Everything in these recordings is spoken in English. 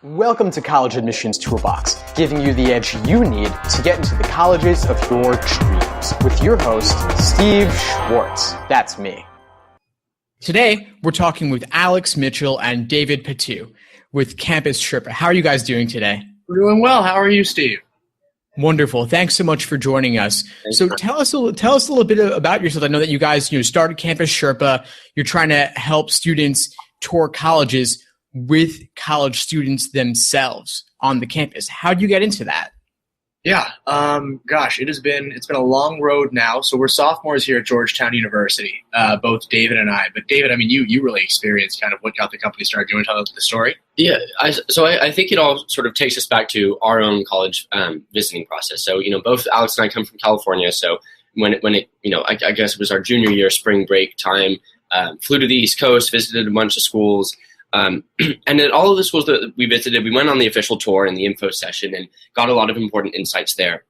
Welcome to College Admissions Toolbox, giving you the edge you need to get into the colleges of your dreams. With your host, Steve Schwartz. That's me. Today, we're talking with Alex, Mitchell, and David Patou with Campus Sherpa. How are you guys doing today? We're doing well. How are you, Steve? Wonderful. Thanks so much for joining us. So tell us a little bit about yourself. I know that you guys started Campus Sherpa. You're trying to help students tour colleges with college students themselves on the campus. How do you get into that? Yeah, it's been a long road now. So we're sophomores here at Georgetown University, both David and I. But David, you really experienced kind of what got the company started. Do you want to tell us the story? Yeah, I think it all sort of takes us back to our own college visiting process. So, both Alex and I come from California. So when it I guess it was our junior year, spring break time, flew to the East Coast, visited a bunch of schools. And at all of the schools that we visited, we went on the official tour and the info session and got a lot of important insights there.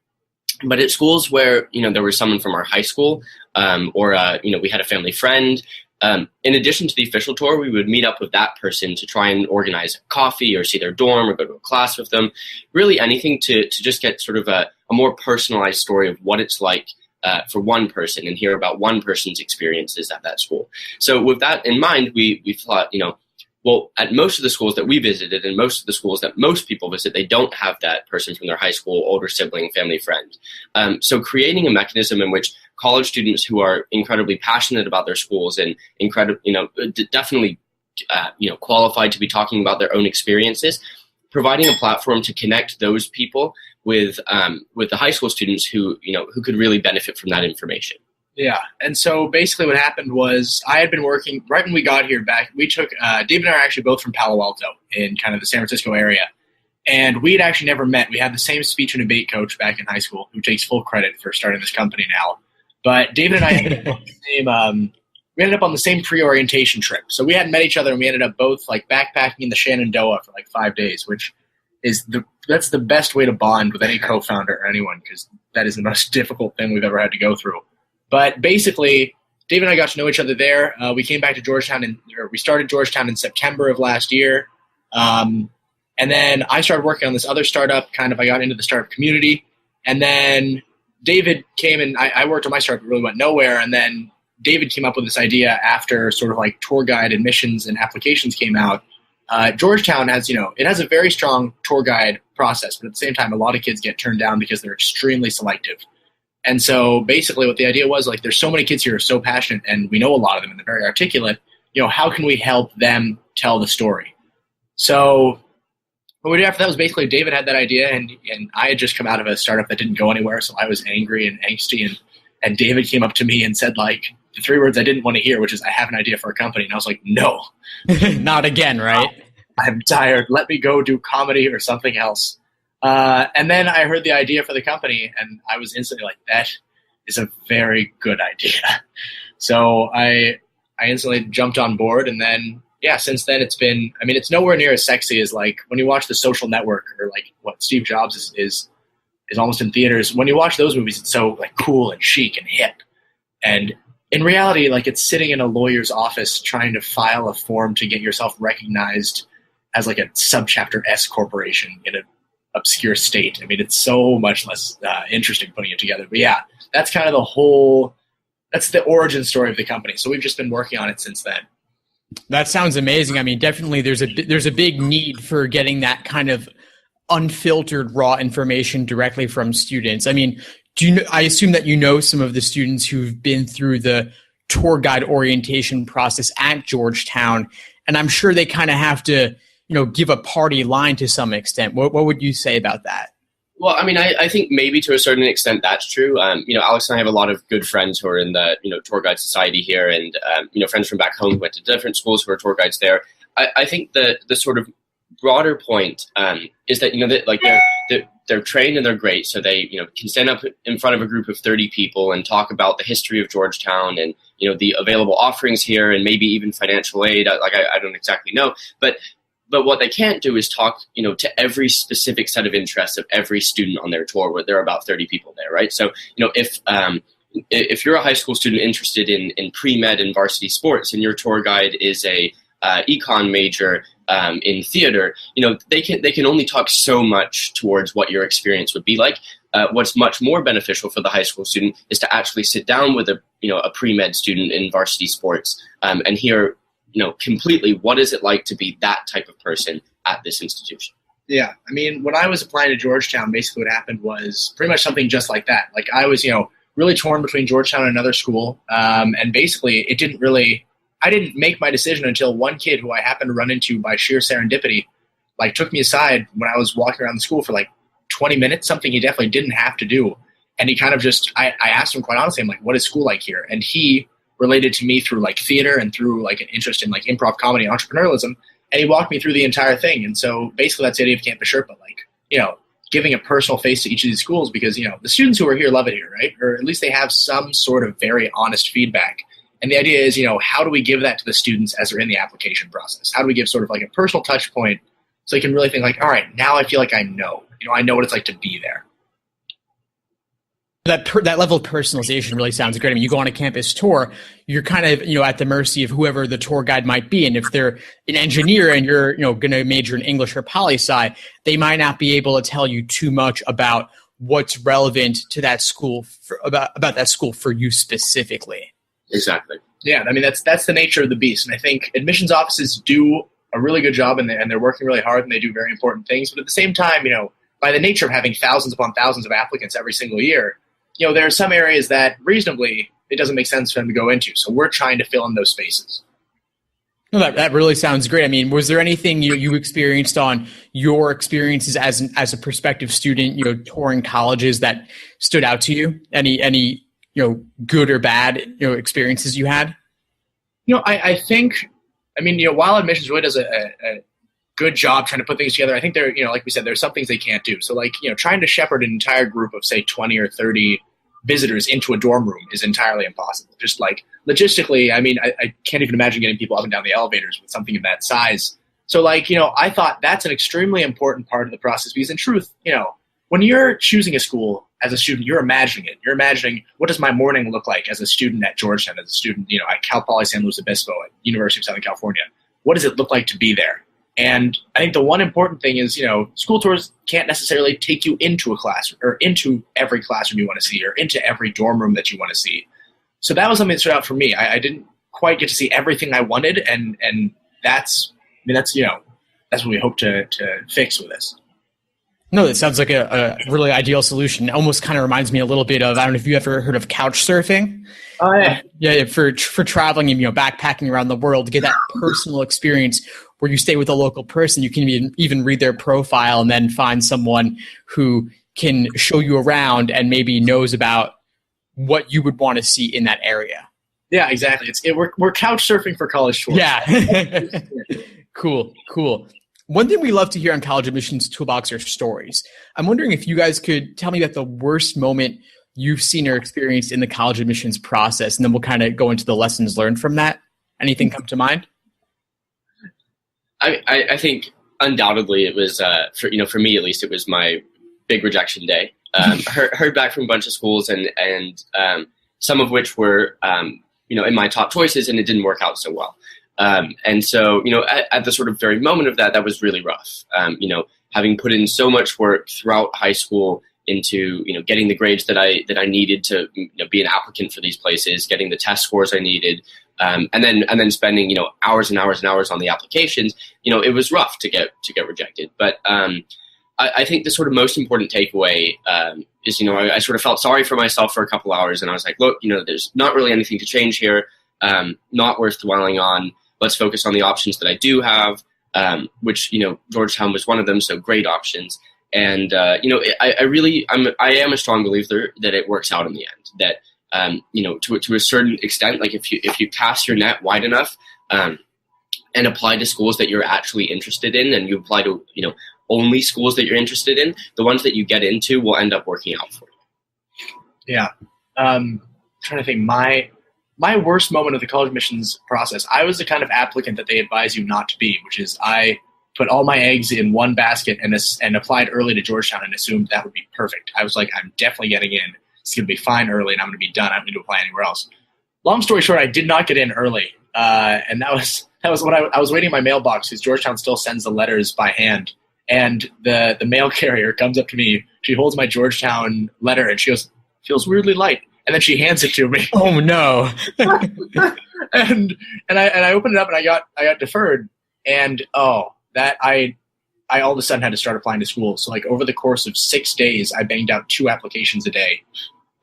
But at schools where, there was someone from our high school or we had a family friend, in addition to the official tour, we would meet up with that person to try and organize coffee or see their dorm or go to a class with them. Really anything to just get sort of a more personalized story of what it's like for one person and hear about one person's experiences at that school. So with that in mind, we thought, well, at most of the schools that we visited and most of the schools that most people visit, they don't have that person from their high school, older sibling, family friend. So creating a mechanism in which college students who are incredibly passionate about their schools and definitely qualified to be talking about their own experiences, providing a platform to connect those people with the high school students who could really benefit from that information. Yeah, and so basically what happened was I had been working, right when we got here back, we took, David and I are actually both from Palo Alto in kind of the San Francisco area, and we had actually never met. We had the same speech and debate coach back in high school who takes full credit for starting this company now. But David and I ended up on the same pre-orientation trip. So we hadn't met each other, and we ended up both like backpacking in the Shenandoah for like 5 days, which is that's the best way to bond with any co-founder or anyone, because that is the most difficult thing we've ever had to go through. But basically, David and I got to know each other there. We came back to Georgetown, we started Georgetown in September of last year. And then I started working on this other startup. I got into the startup community. And then David came and I worked on my startup. It really went nowhere. And then David came up with this idea after sort of like tour guide admissions and applications came out. Georgetown has, it has a very strong tour guide process. But at the same time, a lot of kids get turned down because they're extremely selective. And so basically what the idea was, like, there's so many kids here who are so passionate, and we know a lot of them, and they're very articulate. How can we help them tell the story? So what we did after that was basically David had that idea, and I had just come out of a startup that didn't go anywhere, so I was angry and angsty, and David came up to me and said, like, the 3 words I didn't want to hear, which is, I have an idea for a company. And I was like, no. Not again, right? I'm tired. Let me go do comedy or something else. And then I heard the idea for the company, and I was instantly like, that is a very good idea. So I instantly jumped on board, and then, since then it's been, it's nowhere near as sexy as like when you watch The Social Network or like what Steve Jobs is almost in theaters. When you watch those movies, it's so like cool and chic and hip. And in reality, like, it's sitting in a lawyer's office trying to file a form to get yourself recognized as like a subchapter S corporation in an obscure state. It's so much less interesting putting it together. But yeah, that's kind of that's the origin story of the company. So we've just been working on it since then. That sounds amazing. Definitely there's a big need for getting that kind of unfiltered raw information directly from students. I assume that some of the students who've been through the tour guide orientation process at Georgetown, and I'm sure they kind of have to give a party line to some extent. What would you say about that? Well, I think maybe to a certain extent that's true. Alex and I have a lot of good friends who are in the, tour guide society here, and, friends from back home who went to different schools who are tour guides there. I think the sort of broader point is that, they're trained and they're great. So they, can stand up in front of a group of 30 people and talk about the history of Georgetown and, the available offerings here and maybe even financial aid. I don't exactly know, But what they can't do is talk, to every specific set of interests of every student on their tour, where there are about 30 people there, right? So, if you're a high school student interested in pre-med and varsity sports, and your tour guide is a econ major, in theater, they can only talk so much towards what your experience would be like. What's much more beneficial for the high school student is to actually sit down with a pre-med student in varsity sports and hear, completely what is it like to be that type of person at this institution. Yeah, I mean, when I was applying to Georgetown, basically what happened was pretty much something just like that. Like I was, really torn between Georgetown and another school, and basically I didn't make my decision until one kid who I happened to run into by sheer serendipity, took me aside when I was walking around the school for 20 minutes, something he definitely didn't have to do. And he kind of I asked him quite honestly, I'm like, what is school like here? And he related to me through theater and through an interest in improv comedy and entrepreneurialism. And he walked me through the entire thing. And so basically that's the idea of Campus Sherpa, giving a personal face to each of these schools because, the students who are here love it here, right? Or at least they have some sort of very honest feedback. And the idea is, how do we give that to the students as they're in the application process? How do we give sort of a personal touch point so they can really think all right, now I feel like I know what it's like to be there. That level of personalization really sounds great. I mean, you go on a campus tour, you're kind of, at the mercy of whoever the tour guide might be. And if they're an engineer and you're, going to major in English or poli-sci, they might not be able to tell you too much about what's relevant to that school, about that school for you specifically. Exactly. Yeah, I mean, that's the nature of the beast. And I think admissions offices do a really good job and they're working really hard and they do very important things. But at the same time, by the nature of having thousands upon thousands of applicants every single year, there are some areas that reasonably it doesn't make sense for them to go into. So we're trying to fill in those spaces. No, that really sounds great. I mean, was there anything you experienced on your experiences as a prospective student, touring colleges that stood out to you? Any good or bad, experiences you had? I think, while admissions really does a good job trying to put things together, I think there, like we said, there's some things they can't do. So trying to shepherd an entire group of say 20 or 30 visitors into a dorm room is entirely impossible. Just logistically, I can't even imagine getting people up and down the elevators with something of that size. So I thought that's an extremely important part of the process because in truth, when you're choosing a school as a student, you're imagining it. You're imagining what does my morning look like as a student at Georgetown, as a student, at Cal Poly San Luis Obispo, at University of Southern California. What does it look like to be there? And I think the one important thing is, school tours can't necessarily take you into a class or into every classroom you want to see or into every dorm room that you want to see. So that was something that stood out for me. I didn't quite get to see everything I wanted, and that's what we hope to fix with this. No, that sounds like a really ideal solution. It almost kind of reminds me a little bit of, I don't know if you ever heard of couch surfing. Oh, yeah. Yeah, for traveling and backpacking around the world to get that personal experience where you stay with a local person. You can even read their profile and then find someone who can show you around and maybe knows about what you would want to see in that area. Yeah, exactly. We're couch surfing for college tours. Yeah. Cool. One thing we love to hear on College Admissions Toolbox are stories. I'm wondering if you guys could tell me about the worst moment you've seen or experienced in the college admissions process, and then we'll kind of go into the lessons learned from that. Anything come to mind? I think undoubtedly it was, for me at least, it was my big rejection day. Heard back from a bunch of schools and some of which were, in my top choices, and it didn't work out so well. And so, at the sort of very moment of that was really rough. Having put in so much work throughout high school into, getting the grades that I needed to be an applicant for these places, getting the test scores I needed, and then spending, hours and hours and hours on the applications, it was rough to get rejected. But I think the sort of most important takeaway is, I sort of felt sorry for myself for a couple hours, and I was like, look, there's not really anything to change here, not worth dwelling on. Let's focus on the options that I do have, which, Georgetown was one of them, so great options. And, I am a strong believer that it works out in the end, that, to a certain extent, like if you cast your net wide enough and apply to schools that you're actually interested in, and you apply to, only schools that you're interested in, the ones that you get into will end up working out for you. Yeah. Trying to think, my worst moment of the college admissions process, I was the kind of applicant that they advise you not to be, which is I put all my eggs in one basket and applied early to Georgetown and assumed that would be perfect. I was like, I'm definitely getting in. It's going to be fine early and I'm going to be done. I don't need to apply anywhere else. Long story short, I did not get in early. And that That was when I was waiting in my mailbox because Georgetown still sends the letters by hand. And the mail carrier comes up to me. She holds my Georgetown letter and she goes, "Feels weirdly light." And then she hands it to me. Oh no. and I opened it up and I got deferred. And I all of a sudden had to start applying to school. So like over the course of 6 days, I banged out 2 applications a day.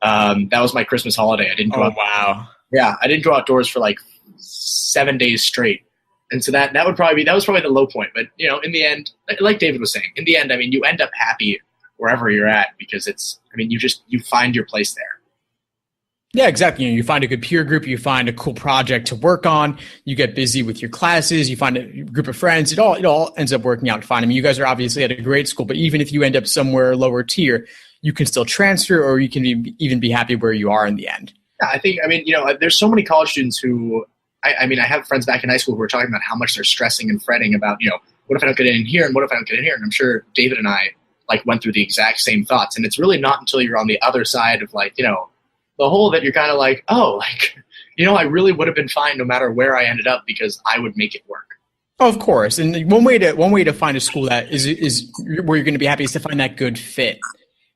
That was my Christmas holiday. I didn't go out. Wow. Yeah, I didn't go outdoors for like 7 days straight. And so that was probably the low point. But in the end, like David was saying, in the end, I mean, you end up happy wherever you're at because you find your place there. Yeah, exactly. You find a good peer group, you find a cool project to work on, you get busy with your classes, you find a group of friends. It all ends up working out fine. I mean, you guys are obviously at a great school, but even if you end up somewhere lower tier, you can still transfer, or you can even be happy where you are in the end. Yeah, there's so many college students who, I have friends back in high school who are talking about how much they're stressing and fretting about, what if I don't get in here and what if I don't get in here? And I'm sure David and I went through the exact same thoughts. And it's really not until you're on the other side of the whole that you're kind of I really would have been fine no matter where I ended up because I would make it work. Oh, of course. And one way to find a school that is where you're going to be happy is to find that good fit.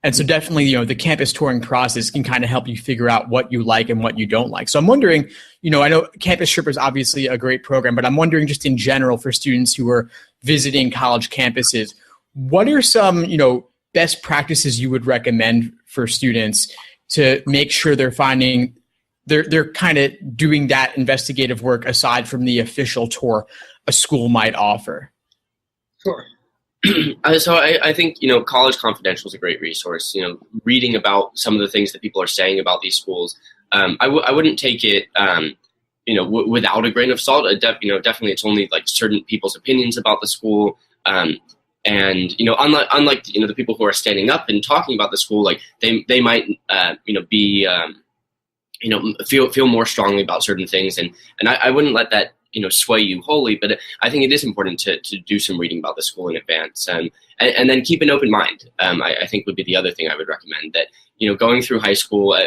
And so definitely, the campus touring process can kind of help you figure out what you like and what you don't like. So I'm wondering, I know Campus Sherpa is obviously a great program, but I'm wondering just in general for students who are visiting college campuses, what are some, best practices you would recommend for students to make sure they're finding, they're kind of doing that investigative work aside from the official tour a school might offer? Sure. So I think, College Confidential is a great resource. Reading about some of the things that people are saying about these schools, I wouldn't take it, without a grain of salt. Definitely it's only certain people's opinions about the school. And unlike the people who are standing up and talking about the school, they might be feel more strongly about certain things, and I wouldn't let that sway you wholly. But I think it is important to do some reading about the school in advance, and then keep an open mind. I think would be the other thing I would recommend. That going through high school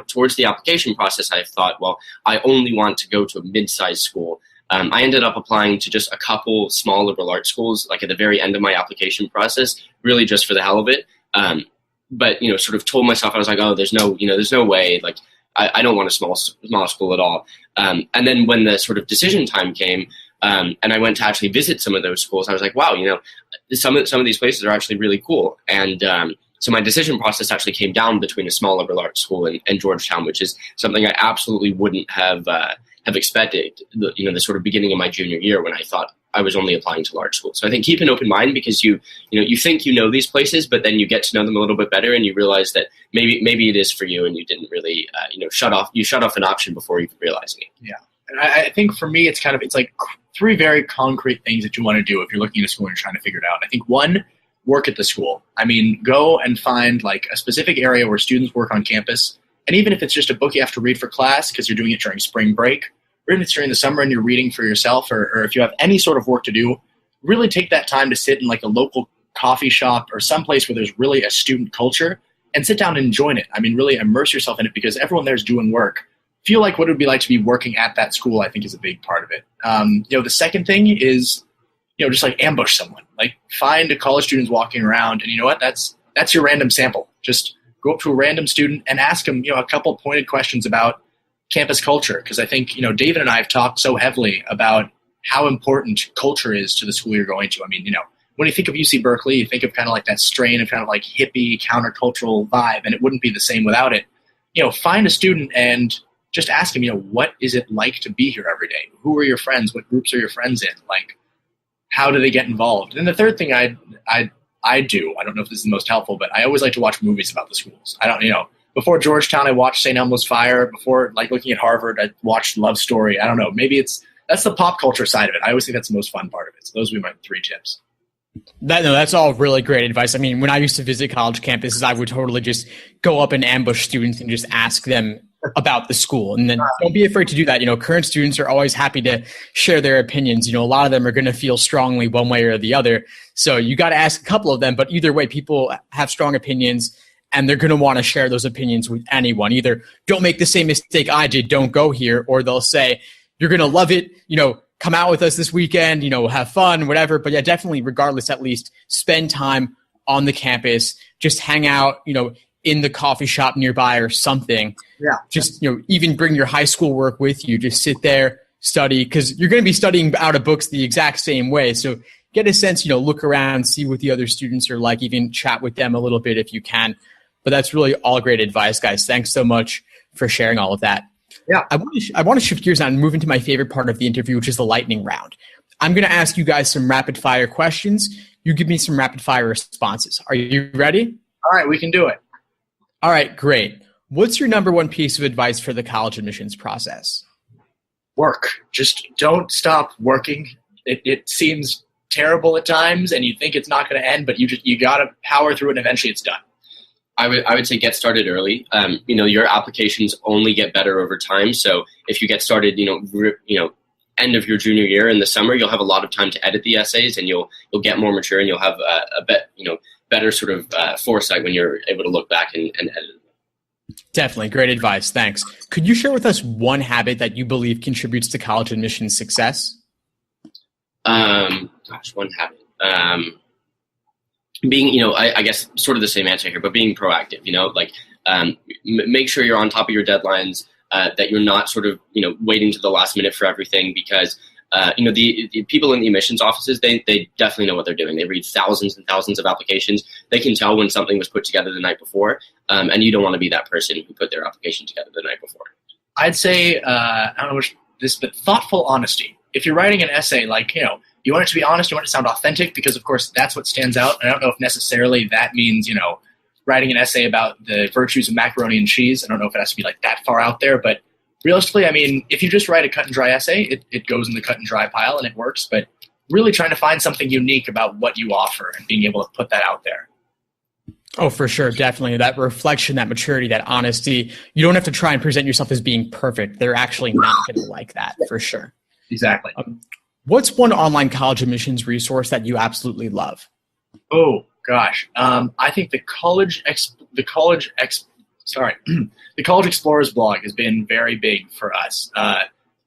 towards the application process, I thought, well, I only want to go to a mid-sized school. I ended up applying to just a couple small liberal arts schools, at the very end of my application process, really just for the hell of it. But sort of told myself, I was like, oh, there's no way, I don't want a small school at all. And then when the sort of decision time came, and I went to actually visit some of those schools, I was like, wow, some of these places are actually really cool. And so my decision process actually came down between a small liberal arts school and Georgetown, which is something I absolutely wouldn't have expected, the sort of beginning of my junior year when I thought I was only applying to large schools. So I think keep an open mind, because you think these places, but then you get to know them a little bit better and you realize that maybe it is for you, and you didn't really shut off an option before even realizing it. Yeah. And I think for me, it's like 3 very concrete things that you want to do if you're looking at a school and you're trying to figure it out. I think 1, work at the school. I mean, go and find a specific area where students work on campus. And even if it's just a book you have to read for class because you're doing it during spring break, or if it's during the summer and you're reading for yourself, or if you have any sort of work to do, really take that time to sit in a local coffee shop or someplace where there's really a student culture and sit down and join it. I mean, really immerse yourself in it, because everyone there is doing work. Feel like what it would be like to be working at that school, I think, is a big part of it. The second thing is, just ambush someone. Find a college students walking around, and you know what? That's your random sample. Just go up to a random student and ask them, a couple pointed questions about campus culture. Because I think, David and I have talked so heavily about how important culture is to the school you're going to. I mean, when you think of UC Berkeley, you think of kind of that strain of kind of hippie countercultural vibe, and it wouldn't be the same without it. Find a student and just ask them, what is it like to be here every day? Who are your friends? What groups are your friends in? How do they get involved? And the third thing I do, I don't know if this is the most helpful, but I always like to watch movies about the schools. I don't, before Georgetown, I watched St. Elmo's Fire. Before, looking at Harvard, I watched Love Story. I don't know. Maybe that's the pop culture side of it. I always think that's the most fun part of it. So those would be my 3 tips. That's all really great advice. I mean, when I used to visit college campuses, I would totally just go up and ambush students and just ask them about the school. And then don't be afraid to do that. Current students are always happy to share their opinions. A lot of them are going to feel strongly one way or the other. So you got to ask a couple of them, but either way, people have strong opinions and they're going to want to share those opinions with anyone. Either don't make the same mistake I did, don't go here, or they'll say, you're going to love it, come out with us this weekend, have fun, whatever. But yeah, definitely, regardless, at least spend time on the campus, just hang out, in the coffee shop nearby or something. Yeah. Just, even bring your high school work with you. Just sit there, study, because you're going to be studying out of books the exact same way. So get a sense, look around, see what the other students are like, even chat with them a little bit if you can. But that's really all great advice, guys. Thanks so much for sharing all of that. Yeah. I want to shift gears now and move into my favorite part of the interview, which is the lightning round. I'm going to ask you guys some rapid fire questions. You give me some rapid fire responses. Are you ready? All right, we can do it. All right, great. What's your number one piece of advice for the college admissions process? Work. Just don't stop working. It seems terrible at times, and you think it's not going to end, but you got to power through it, and eventually it's done. I would say get started early. Your applications only get better over time. So if you get started, end of your junior year in the summer, you'll have a lot of time to edit the essays, and you'll get more mature, and you'll have a bit better sort of foresight when you're able to look back and edit. Definitely. Great advice. Thanks. Could you share with us one habit that you believe contributes to college admissions success? One habit. Being, I guess sort of the same answer here, but being proactive, make sure you're on top of your deadlines, that you're not sort of, waiting to the last minute for everything, because the people in the admissions offices, they definitely know what they're doing. They read thousands and thousands of applications. They can tell when something was put together the night before, and you don't want to be that person who put their application together the night before. I'd say, I don't know but thoughtful honesty. If you're writing an essay, you want it to be honest, you want it to sound authentic, because of course that's what stands out. And I don't know if necessarily that means, writing an essay about the virtues of macaroni and cheese. I don't know if it has to be that far out there, but realistically, if you just write a cut and dry essay, it goes in the cut and dry pile and it works, but really trying to find something unique about what you offer and being able to put that out there. Oh, for sure. Definitely. That reflection, that maturity, that honesty. You don't have to try and present yourself as being perfect. They're actually not going to like that, for sure. Exactly. What's one online college admissions resource that you absolutely love? Oh, gosh. I think the College Explorers blog has been very big for us.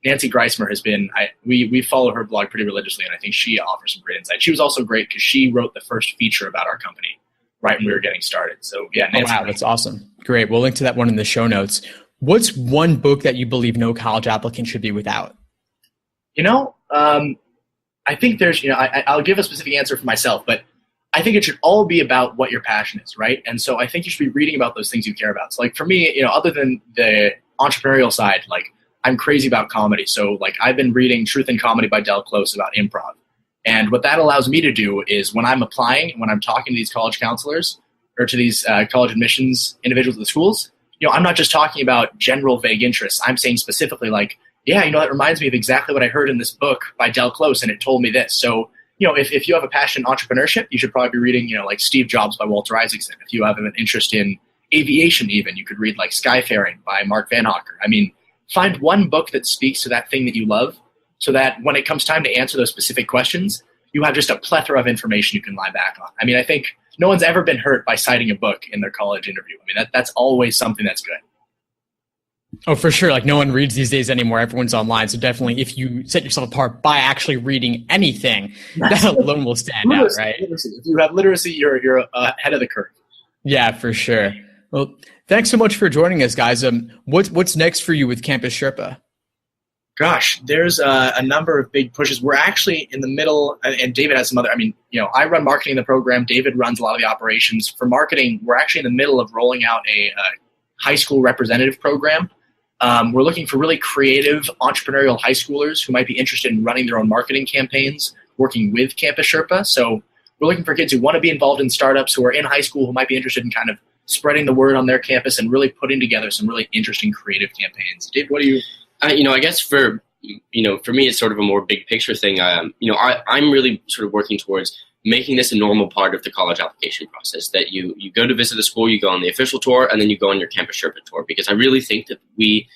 Nancy Greismer has been, we follow her blog pretty religiously, and I think she offers some great insight. She was also great because she wrote the first feature about our company right when we were getting started. So yeah, Nancy. Oh, wow, that's awesome. Great. We'll link to that one in the show notes. What's one book that you believe no college applicant should be without? I think there's, I'll give a specific answer for myself, but I think it should all be about what your passion is, right? And so I think you should be reading about those things you care about. So for me, other than the entrepreneurial side, I'm crazy about comedy. So I've been reading Truth in Comedy by Del Close about improv. And what that allows me to do is when I'm applying, when I'm talking to these college counselors or to these college admissions individuals at the schools, I'm not just talking about general vague interests. I'm saying specifically that reminds me of exactly what I heard in this book by Del Close, and it told me this. So, if you have a passion in entrepreneurship, you should probably be reading, Steve Jobs by Walter Isaacson. If you have an interest in aviation even, you could read Skyfaring by Mark Van Hocker. Find one book that speaks to that thing that you love so that when it comes time to answer those specific questions, you have just a plethora of information you can lie back on. I think no one's ever been hurt by citing a book in their college interview. That's always something that's good. Oh, for sure. No one reads these days anymore. Everyone's online. So definitely if you set yourself apart by actually reading anything, that alone will stand out, right? Literacy. If you have literacy, you're ahead of the curve. Yeah, for sure. Well, thanks so much for joining us, guys. What's next for you with Campus Sherpa? Gosh, there's a number of big pushes. We're actually in the middle, and David has some other, I run marketing in the program. David runs a lot of the operations. For marketing, we're actually in the middle of rolling out a high school representative program. We're looking for really creative entrepreneurial high schoolers who might be interested in running their own marketing campaigns, working with Campus Sherpa. So we're looking for kids who want to be involved in startups, who are in high school, who might be interested in kind of spreading the word on their campus and really putting together some really interesting creative campaigns. Dave, what do you... I guess for me, it's sort of a more big picture thing. I'm really sort of working towards making this a normal part of the college application process, that you go to visit a school, you go on the official tour, and then you go on your Campus Sherpa tour, because I really think that we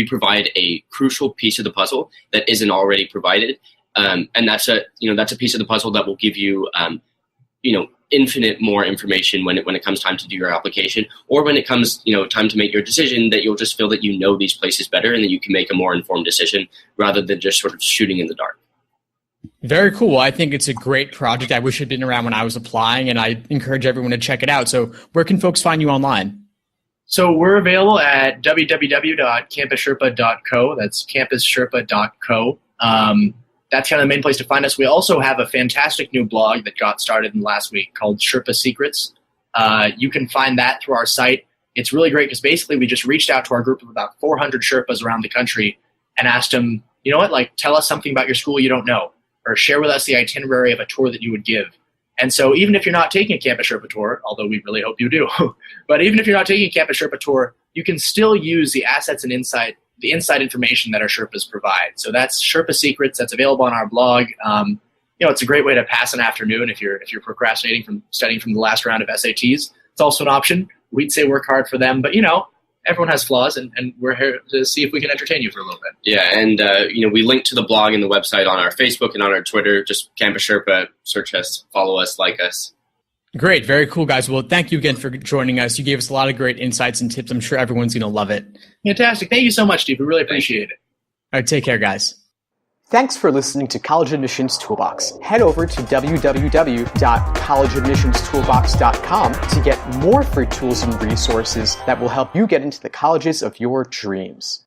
provide a crucial piece of the puzzle that isn't already provided. And that's a piece of the puzzle that will give you, infinite more information when it comes time to do your application, or when it comes, time to make your decision, that you'll just feel that these places better and that you can make a more informed decision rather than just sort of shooting in the dark. Very cool. I think it's a great project. I wish I'd been around when I was applying, and I encourage everyone to check it out. So where can folks find you online? So we're available at www.campussherpa.co. That's campussherpa.co. That's kind of the main place to find us. We also have a fantastic new blog that got started in the last week called Sherpa Secrets. You can find that through our site. It's really great because basically we just reached out to our group of about 400 Sherpas around the country and asked them, tell us something about your school you don't know, or share with us the itinerary of a tour that you would give. And so even if you're not taking a Campus Sherpa tour, although we really hope you do, but even if you're not taking a Campus Sherpa tour, you can still use the assets and the inside information that our Sherpas provide. So that's Sherpa Secrets. That's available on our blog. It's a great way to pass an afternoon if you're procrastinating from studying from the last round of SATs. It's also an option. We'd say work hard for them, but everyone has flaws, and we're here to see if we can entertain you for a little bit. Yeah, and we link to the blog and the website on our Facebook and on our Twitter. Just Campus Sherpa, search us, follow us, like us. Great. Very cool, guys. Well, thank you again for joining us. You gave us a lot of great insights and tips. I'm sure everyone's going to love it. Fantastic. Thank you so much, Steve. We really appreciate it. All right. Take care, guys. Thanks for listening to College Admissions Toolbox. Head over to www.collegeadmissionstoolbox.com to get more free tools and resources that will help you get into the colleges of your dreams.